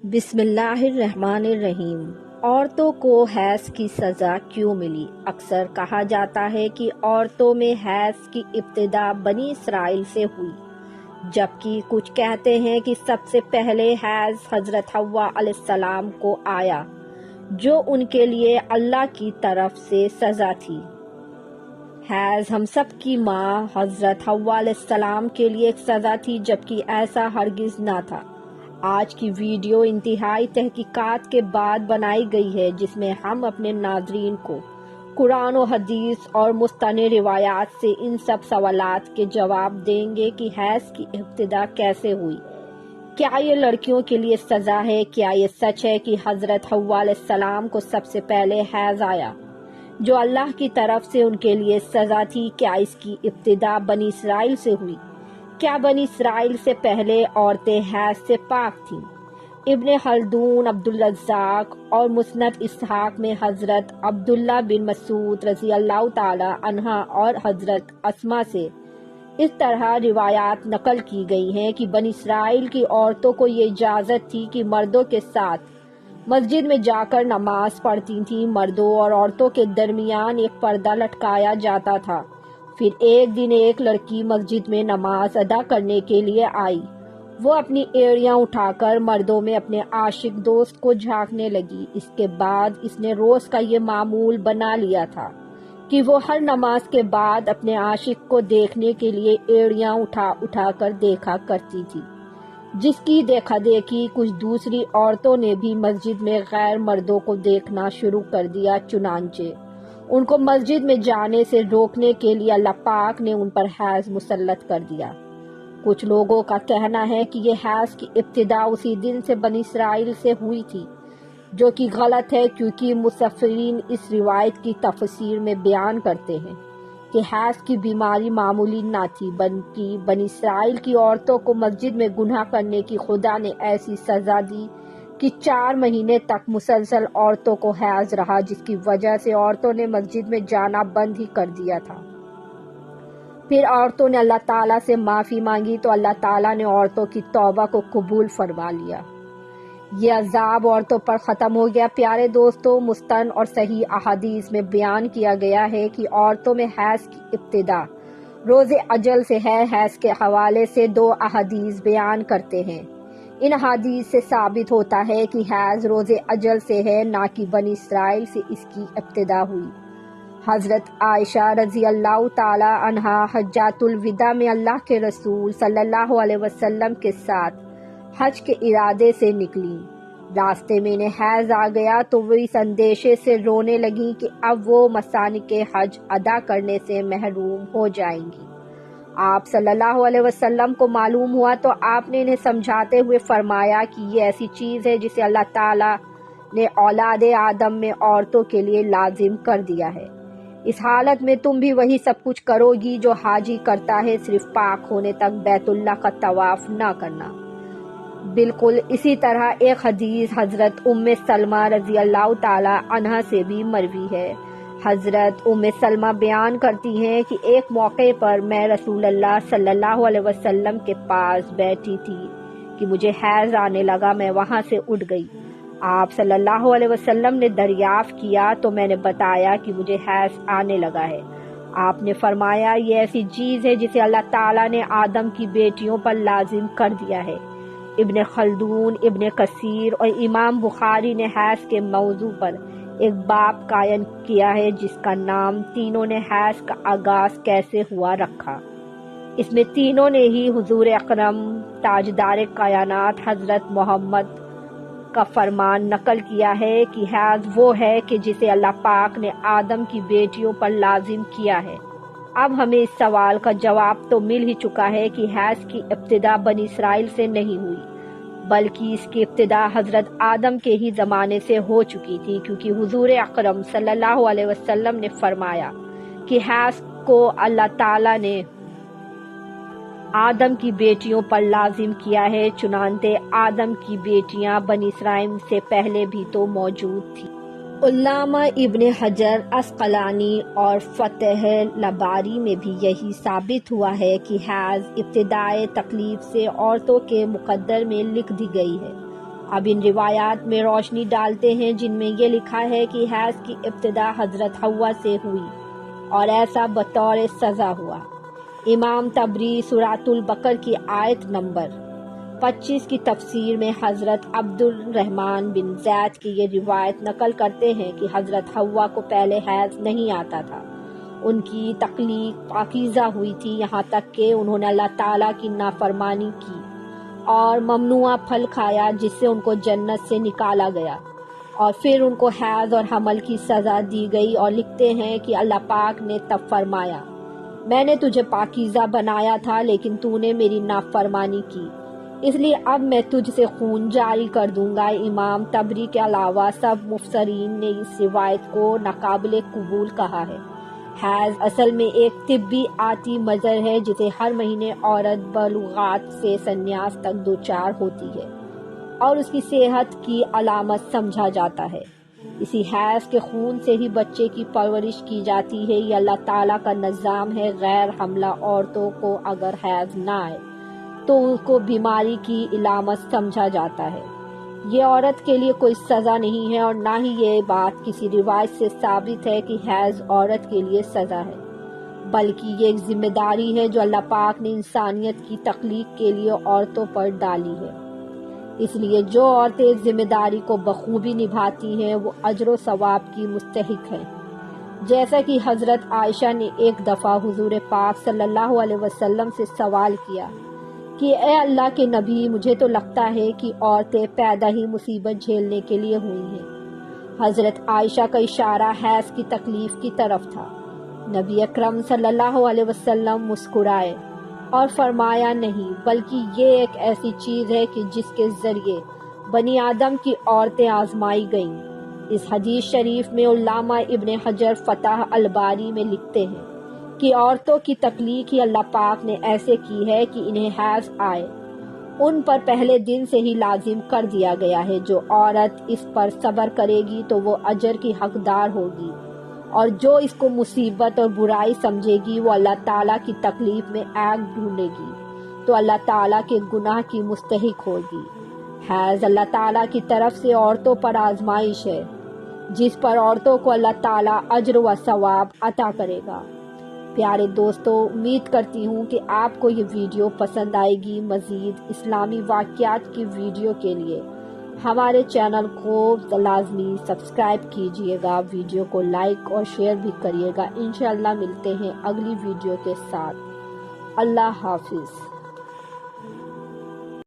بسم اللہ الرحمن الرحیم۔ عورتوں کو حیض کی سزا کیوں ملی؟ اکثر کہا جاتا ہے کہ عورتوں میں حیض کی ابتدا بنی اسرائیل سے ہوئی، جبکہ کچھ کہتے ہیں کہ سب سے پہلے حیض حضرت حوا علیہ السلام کو آیا، جو ان کے لیے اللہ کی طرف سے سزا تھی۔ حیض ہم سب کی ماں حضرت حوا علیہ السلام کے لیے ایک سزا تھی، جبکہ ایسا ہرگز نہ تھا۔ آج کی ویڈیو انتہائی تحقیقات کے بعد بنائی گئی ہے، جس میں ہم اپنے ناظرین کو قرآن و حدیث اور مستند روایات سے ان سب سوالات کے جواب دیں گے کہ حیض کی ابتدا کیسے ہوئی، کیا یہ لڑکیوں کے لیے سزا ہے، کیا یہ سچ ہے کہ حضرت حوا علیہ السلام کو سب سے پہلے حیض آیا، جو اللہ کی طرف سے ان کے لیے سزا تھی، کیا اس کی ابتدا بنی اسرائیل سے ہوئی، کیا بنی اسرائیل سے پہلے عورتیں حیض سے پاک تھیں؟ ابن خلدون، عبدالرزاق اور مسند اسحاق میں حضرت عبداللہ بن مسعود رضی اللہ تعالی عنہ اور حضرت اسما سے اس طرح روایات نقل کی گئی ہیں کہ بنی اسرائیل کی عورتوں کو یہ اجازت تھی کہ مردوں کے ساتھ مسجد میں جا کر نماز پڑھتی تھیں۔ مردوں اور عورتوں کے درمیان ایک پردہ لٹکایا جاتا تھا۔ پھر ایک دن ایک لڑکی مسجد میں نماز ادا کرنے کے لیے آئی۔ وہ اپنی ایڑیاں اٹھا کر مردوں میں اپنے عاشق دوست کو جھانکنے لگی۔ اس کے بعد اس نے روز کا یہ معمول بنا لیا تھا کہ وہ ہر نماز کے بعد اپنے عاشق کو دیکھنے کے لیے ایڑیاں اٹھا کر دیکھا کرتی تھی، جس کی دیکھا دیکھی کچھ دوسری عورتوں نے بھی مسجد میں غیر مردوں کو دیکھنا شروع کر دیا۔ چنانچہ ان کو مسجد میں جانے سے روکنے کے لیے اللہ پاک نے ان پر حیض مسلط کر دیا۔ کچھ لوگوں کا کہنا ہے کہ یہ حیض کی ابتدا اسی دن سے بنی اسرائیل سے ہوئی تھی، جو کہ غلط ہے، کیونکہ مفسرین اس روایت کی تفسیر میں بیان کرتے ہیں کہ حیض کی بیماری معمولی نہ تھی، بلکہ بنی اسرائیل کی عورتوں کو مسجد میں گناہ کرنے کی خدا نے ایسی سزا دی کہ 4 مہینے تک مسلسل عورتوں کو حیض رہا، جس کی وجہ سے عورتوں نے مسجد میں جانا بند ہی کر دیا تھا۔ پھر عورتوں نے اللہ تعالیٰ سے معافی مانگی تو اللہ تعالیٰ نے عورتوں کی توبہ کو قبول فرما لیا۔ یہ عذاب عورتوں پر ختم ہو گیا۔ پیارے دوستوں، مستند اور صحیح احادیث میں بیان کیا گیا ہے کہ عورتوں میں حیض کی ابتدا روز اجل سے ہے۔ حیض کے حوالے سے 2 احادیث بیان کرتے ہیں۔ ان احادیث سے ثابت ہوتا ہے کہ حیض روز اجل سے ہے، نہ کہ بنی اسرائیل سے اس کی ابتدا ہوئی۔ حضرت عائشہ رضی اللہ تعالی عنہا حجۃ الوداع میں اللہ کے رسول صلی اللہ علیہ وسلم کے ساتھ حج کے ارادے سے نکلی۔ راستے میں انہیں حیض آ گیا تو وہ اس اندیشے سے رونے لگیں کہ اب وہ مسانک حج ادا کرنے سے محروم ہو جائیں گی۔ آپ صلی اللہ علیہ وسلم کو معلوم ہوا تو آپ نے انہیں سمجھاتے ہوئے فرمایا کہ یہ ایسی چیز ہے جسے اللہ تعالیٰ نے اولاد آدم میں عورتوں کے لیے لازم کر دیا ہے۔ اس حالت میں تم بھی وہی سب کچھ کرو گی جو حاجی کرتا ہے، صرف پاک ہونے تک بیت اللہ کا طواف نہ کرنا۔ بالکل اسی طرح ایک حدیث حضرت ام سلمہ رضی اللہ تعالی عنہا سے بھی مروی ہے۔ حضرت ام سلمہ بیان کرتی ہیں کہ ایک موقع پر میں رسول اللہ صلی اللہ علیہ وسلم کے پاس بیٹھی تھی کہ مجھے حیض آنے لگا۔ میں وہاں سے اٹھ گئی۔ آپ صلی اللہ علیہ وسلم نے دریافت کیا تو میں نے بتایا کہ مجھے حیض آنے لگا ہے۔ آپ نے فرمایا یہ ایسی چیز ہے جسے اللہ تعالیٰ نے آدم کی بیٹیوں پر لازم کر دیا ہے۔ ابن خلدون، ابن کثیر اور امام بخاری نے حیض کے موضوع پر ایک باب قائم کیا ہے، جس کا نام تینوں نے حیض کا آغاز کیسے ہوا رکھا۔ اس میں تینوں نے ہی حضور اکرم تاجدار کائنات حضرت محمد کا فرمان نقل کیا ہے کہ حیض وہ ہے کہ جسے اللہ پاک نے آدم کی بیٹیوں پر لازم کیا ہے۔ اب ہمیں اس سوال کا جواب تو مل ہی چکا ہے کہ حیض کی ابتدا بنی اسرائیل سے نہیں ہوئی، بلکہ اس کی ابتدا حضرت آدم کے ہی زمانے سے ہو چکی تھی، کیونکہ حضور اکرم صلی اللہ علیہ وسلم نے فرمایا کہ حیض کو اللہ تعالیٰ نے آدم کی بیٹیوں پر لازم کیا ہے۔ چنانچہ آدم کی بیٹیاں بنی اسرائیل سے پہلے بھی تو موجود تھیں۔ علامہ ابن حجر عسقلانی اور فتح الباری میں بھی یہی ثابت ہوا ہے کہ حیض ابتدائے تکلیف سے عورتوں کے مقدر میں لکھ دی گئی ہے۔ اب ان روایات میں روشنی ڈالتے ہیں جن میں یہ لکھا ہے کہ حیض کی ابتدا حضرت حوا سے ہوئی اور ایسا بطور سزا ہوا۔ امام طبری سورۃ البقر کی آیت نمبر 25 کی تفسیر میں حضرت عبد الرحمن بن زید کی یہ روایت نقل کرتے ہیں کہ حضرت حوا کو پہلے حیض نہیں آتا تھا، ان کی تخلیق پاکیزہ ہوئی تھی، یہاں تک کہ انہوں نے اللہ تعالیٰ کی نافرمانی کی اور ممنوعہ پھل کھایا جس سے ان کو جنت سے نکالا گیا، اور پھر ان کو حیض اور حمل کی سزا دی گئی، اور لکھتے ہیں کہ اللہ پاک نے تب فرمایا، میں نے تجھے پاکیزہ بنایا تھا لیکن تو نے میری نافرمانی کی، اس لیے اب میں تجھ سے خون جاری کر دوں گا۔ امام طبری کے علاوہ سب مفسرین نے اس روایت کو ناقابل قبول کہا ہے۔ حیض اصل میں ایک طبی آتی مظہر ہے جسے ہر مہینے عورت بلوغات سے سنیاس تک دوچار ہوتی ہے اور اس کی صحت کی علامت سمجھا جاتا ہے۔ اسی حیض کے خون سے ہی بچے کی پرورش کی جاتی ہے، یہ اللہ تعالیٰ کا نظام ہے۔ غیر حاملہ عورتوں کو اگر حیض نہ آئے تو ان کو بیماری کی علامت سمجھا جاتا ہے، یہ عورت کے لیے کوئی سزا نہیں ہے، اور نہ ہی یہ بات کسی روایت سے ثابت ہے کہ حیض عورت کے لیے سزا ہے، بلکہ یہ ایک ذمہ داری ہے جو اللہ پاک نے انسانیت کی تخلیق کے لیے عورتوں پر ڈالی ہے۔ اس لیے جو عورتیں اس ذمہ داری کو بخوبی نبھاتی ہیں وہ اجر و ثواب کی مستحق ہیں۔ جیسا کہ حضرت عائشہ نے ایک دفعہ حضور پاک صلی اللہ علیہ وسلم سے سوال کیا کہ اے اللہ کے نبی، مجھے تو لگتا ہے کہ عورتیں پیدا ہی مصیبت جھیلنے کے لیے ہوئی ہیں۔ حضرت عائشہ کا اشارہ حیض کی تکلیف کی طرف تھا۔ نبی اکرم صلی اللہ علیہ وسلم مسکرائے اور فرمایا، نہیں، بلکہ یہ ایک ایسی چیز ہے کہ جس کے ذریعے بنی آدم کی عورتیں آزمائی گئیں۔ اس حدیث شریف میں علامہ ابن حجر فتح الباری میں لکھتے ہیں کہ عورتوں کی تخلیق ہی اللہ پاک نے ایسے کی ہے کہ انہیں حیض آئے ان پر پہلے دن سے ہی لازم کر دیا گیا ہے۔ جو عورت اس پر صبر کرے گی تو وہ اجر کی حقدار ہوگی، اور جو اس کو مصیبت اور برائی سمجھے گی وہ اللہ تعالیٰ کی تکلیف میں عیب ڈھونڈے گی تو اللہ تعالیٰ کے گناہ کی مستحق ہوگی۔ حیض اللہ تعالیٰ کی طرف سے عورتوں پر آزمائش ہے جس پر عورتوں کو اللہ تعالیٰ اجر و ثواب عطا کرے گا۔ پیارے دوستو، امید کرتی ہوں کہ آپ کو یہ ویڈیو پسند آئے گی۔ مزید اسلامی واقعات کی ویڈیو کے لیے ہمارے چینل کو لازمی سبسکرائب کیجئے گا، ویڈیو کو لائک اور شیئر بھی کریے گا۔ انشاءاللہ ملتے ہیں اگلی ویڈیو کے ساتھ۔ اللہ حافظ۔